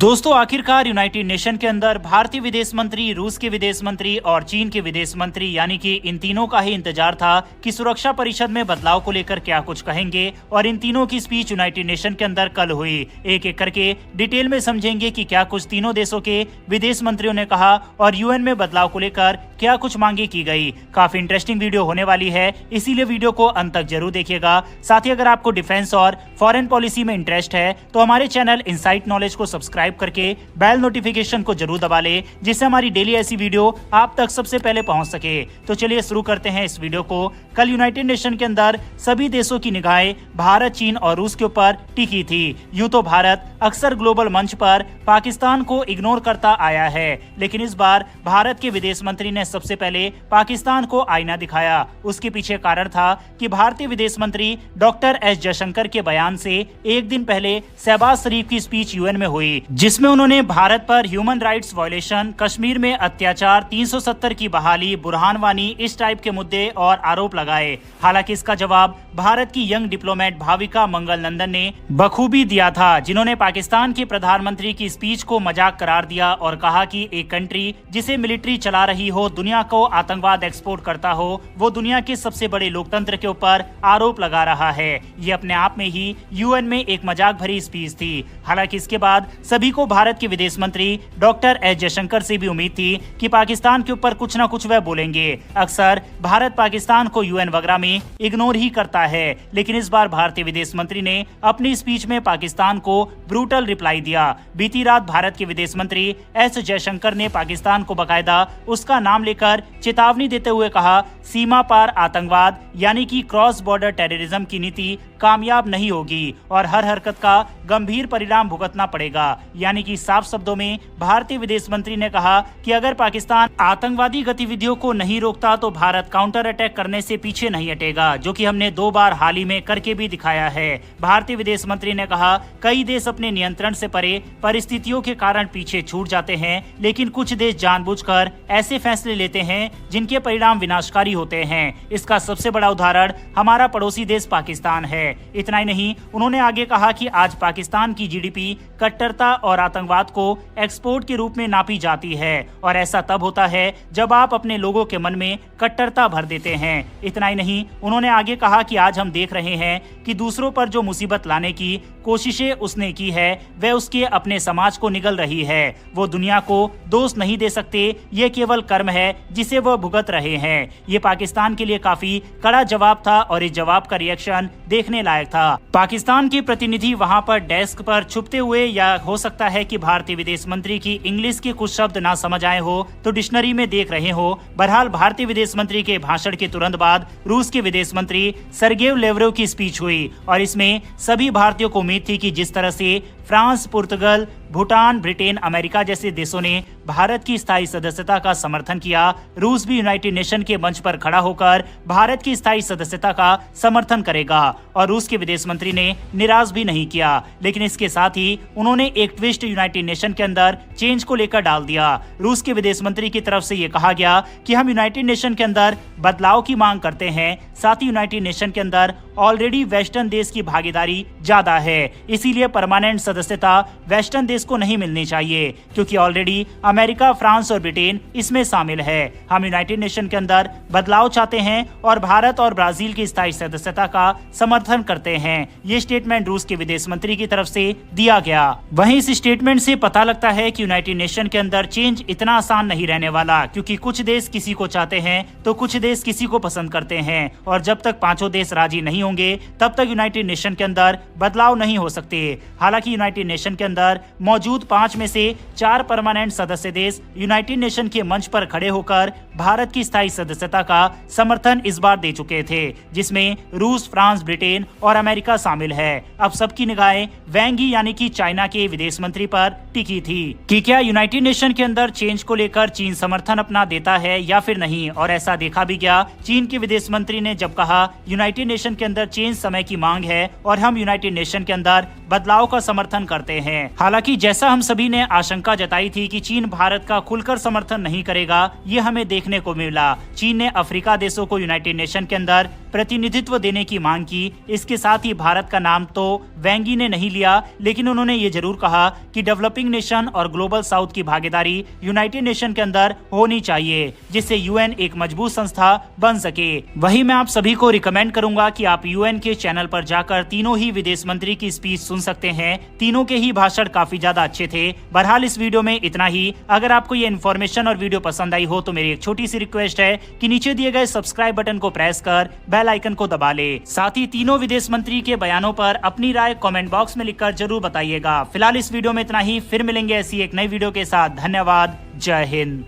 दोस्तों, आखिरकार United nation के अंदर भारतीय विदेश मंत्री, रूस के विदेश मंत्री और चीन के विदेश मंत्री यानी कि इन तीनों का ही इंतजार था कि सुरक्षा परिषद में बदलाव को लेकर क्या कुछ कहेंगे। और इन तीनों की स्पीच यूनाइटेड नेशन के अंदर कल हुई। एक एक करके डिटेल में समझेंगे कि क्या कुछ तीनों देशों के विदेश मंत्रियों ने कहा और यूएन में बदलाव को लेकर क्या कुछ मांगे की गई। काफी इंटरेस्टिंग वीडियो होने वाली है, इसीलिए वीडियो को अंत तक जरूर देखिएगा। साथ ही अगर आपको डिफेंस और फॉरेन पॉलिसी में इंटरेस्ट है तो हमारे चैनल इनसाइट नॉलेज को सब्सक्राइब करके बेल नोटिफिकेशन को जरूर दबा ले, जिससे हमारी डेली ऐसी वीडियो आप तक सबसे पहले पहुंच सके। तो चलिए शुरू करते हैं इस वीडियो को। कल यूनाइटेड नेशन के अंदर सभी देशों की निगाहें भारत, चीन और रूस के ऊपर टिकी थी। यूं तो भारत अक्सर ग्लोबल मंच पर पाकिस्तान को इग्नोर करता आया है, लेकिन इस बार भारत के विदेश मंत्री ने सबसे पहले पाकिस्तान को आईना दिखाया। उसके पीछे कारण था कि भारतीय विदेश मंत्री डॉक्टर एस जयशंकर के बयान से एक दिन पहले शहबाज शरीफ की स्पीच यूएन में हुई, जिसमें उन्होंने भारत पर ह्यूमन राइट्स वायलेशन, कश्मीर में अत्याचार, 370 की बहाली, बुरहान वानी, इस टाइप के मुद्दे और आरोप लगाए। हालांकि इसका जवाब भारत की यंग डिप्लोमेट भाविका मंगल नंदन ने बखूबी दिया था, जिन्होंने पाकिस्तान के प्रधानमंत्री की स्पीच को मजाक करार दिया और कहा कि एक कंट्री जिसे मिलिट्री चला रही हो, दुनिया को आतंकवाद एक्सपोर्ट करता हो, वो दुनिया के सबसे बड़े लोकतंत्र के ऊपर आरोप लगा रहा है। ये अपने आप में ही यूएन में एक मजाक भरी स्पीच थी। हालांकि इसके बाद सभी को भारत के विदेश मंत्री डॉक्टर एस जयशंकर से भी उम्मीद थी कि पाकिस्तान के ऊपर कुछ न कुछ वह बोलेंगे। अक्सर भारत पाकिस्तान को यूएन वगैरह में इग्नोर ही करता है, लेकिन इस बार भारतीय विदेश मंत्री ने अपनी स्पीच में पाकिस्तान को ब्रूटल रिप्लाई दिया। बीती रात भारत के विदेश मंत्री एस जयशंकर ने पाकिस्तान को बकायदा उसका नाम लेकर चेतावनी देते हुए कहा, सीमा पार आतंकवाद यानी कि क्रॉस बॉर्डर टेररिज्म की नीति कामयाब नहीं होगी और हर हरकत का गंभीर परिणाम भुगतना पड़ेगा। यानी कि साफ शब्दों में भारतीय विदेश मंत्री ने कहा कि अगर पाकिस्तान आतंकवादी गतिविधियों को नहीं रोकता तो भारत काउंटर अटैक करने से पीछे नहीं हटेगा, जो कि हमने 2 बार हाल ही में करके भी दिखाया है। भारतीय विदेश मंत्री ने कहा, कई देश अपने नियंत्रण से परे परिस्थितियों के कारण पीछे छूट जाते हैं, लेकिन कुछ देश जानबूझकर ऐसे फैसले लेते हैं जिनके परिणाम विनाशकारी होते हैं। इसका सबसे बड़ा उदाहरण हमारा पड़ोसी देश पाकिस्तान है। इतना ही नहीं, उन्होंने आगे कहा कि आज पाकिस्तान की जीडीपी कट्टरता और आतंकवाद को एक्सपोर्ट के रूप में नापी जाती है, और ऐसा तब होता है जब आप अपने लोगों के मन में कट्टरता भर देते हैं। इतना ही नहीं, उन्होंने आगे कहा कि आज हम देख रहे हैं कि दूसरों पर जो मुसीबत लाने की कोशिशें उसने की है, वह उसके अपने समाज को निगल रही है। वो दुनिया को दोष नहीं दे सकते, ये केवल कर्म है जिसे वह भुगत रहे हैं। ये पाकिस्तान के लिए काफी कड़ा जवाब था और इस जवाब का रिएक्शन देखने लायक था। पाकिस्तान के प्रतिनिधि वहां पर डेस्क पर छुपते हुए, या हो सकता है कि भारतीय विदेश मंत्री की इंग्लिश के कुछ शब्द ना समझ आए हो तो डिक्शनरी में देख रहे हो। बहरहाल भारतीय विदेश मंत्री के भाषण के तुरंत बाद रूस के विदेश मंत्री सर्गेई लेवरोव की स्पीच हुई और इसमें सभी भारतीयों को उम्मीद थी कि जिस तरह से फ्रांस, पुर्तगाल, भूटान, ब्रिटेन, अमेरिका जैसे देशों ने भारत की स्थायी सदस्यता का समर्थन किया, रूस भी यूनाइटेड नेशन के मंच पर खड़ा होकर भारत की स्थायी सदस्यता का समर्थन करेगा। और रूस के विदेश मंत्री ने निराश भी नहीं किया, लेकिन इसके साथ ही उन्होंने एक ट्विस्ट यूनाइटेड नेशन के अंदर चेंज को लेकर डाल दिया। रूस के विदेश मंत्री की तरफ से ये कहा गया कि हम यूनाइटेड नेशन के अंदर बदलाव की मांग करते हैं, साथ ही यूनाइटेड नेशन के अंदर ऑलरेडी वेस्टर्न देश की भागीदारी ज्यादा है, इसीलिए परमानेंट सदस्यता वेस्टर्न देश को नहीं मिलनी चाहिए, क्योंकि ऑलरेडी अमेरिका, फ्रांस और ब्रिटेन इसमें शामिल है। हम यूनाइटेड नेशन के अंदर बदलाव चाहते हैं और भारत और ब्राजील की स्थायी सदस्यता का समर्थन करते हैं। ये स्टेटमेंट रूस के विदेश मंत्री की तरफ से दिया गया। वहीं इस स्टेटमेंट से पता लगता है कि यूनाइटेड नेशन के अंदर चेंज इतना आसान नहीं रहने वाला, क्योंकि कुछ देश किसी को चाहते हैं तो कुछ देश किसी को पसंद करते हैं, और जब तक पांचों देश राजी नहीं होंगे तब तक यूनाइटेड नेशन के अंदर बदलाव नहीं हो सकते। हालांकि यूनाइटेड नेशन के अंदर मौजूद 5 में से 4 परमानेंट सदस्य देश यूनाइटेड नेशन के मंच पर खड़े होकर भारत की स्थायी सदस्यता का समर्थन इस बार दे चुके थे, जिसमें रूस, फ्रांस, ब्रिटेन और अमेरिका शामिल है। अब सबकी निगाहें वैंग यी यानी कि चाइना के विदेश मंत्री पर टिकी थी कि क्या यूनाइटेड नेशन के अंदर चेंज को लेकर चीन समर्थन अपना देता है या फिर नहीं, और ऐसा देखा भी गया। चीन के विदेश मंत्री ने जब कहा यूनाइटेड नेशन के अंदर चेंज समय की मांग है और हम यूनाइटेड नेशन के अंदर बदलाव का समर्थन करते हैं। हालांकि जैसा हम सभी ने आशंका जताई थी कि चीन भारत का खुलकर समर्थन नहीं करेगा, ये हमें देखने को मिला। चीन ने अफ्रीका देशों को यूनाइटेड नेशन के अंदर प्रतिनिधित्व देने की मांग की। इसके साथ ही भारत का नाम तो वैंग यी ने नहीं लिया, लेकिन उन्होंने ये जरूर कहा कि डेवलपिंग नेशन और ग्लोबल साउथ की भागीदारी यूनाइटेड नेशन के अंदर होनी चाहिए, जिससे यूएन एक मजबूत संस्था बन सके। वही मैं आप सभी को रिकमेंड करूंगा कि आप यूएन के चैनल पर जाकर तीनों ही विदेश मंत्री की स्पीच सुन सकते हैं। तीनों के ही भाषण काफी ज्यादा अच्छे थे। बहरहाल इस वीडियो में इतना ही। अगर आपको ये इन्फॉर्मेशन और वीडियो पसंद आई हो तो मेरी एक छोटी सी रिक्वेस्ट है कि नीचे दिए गए सब्सक्राइब बटन को प्रेस कर बेल आइकन को दबा ले। साथ ही तीनों विदेश मंत्री के बयानों पर अपनी राय कमेंट बॉक्स में लिखकर जरूर बताइएगा। फिलहाल इस वीडियो में इतना ही। फिर मिलेंगे ऐसी एक नई वीडियो के साथ। धन्यवाद। जय हिंद।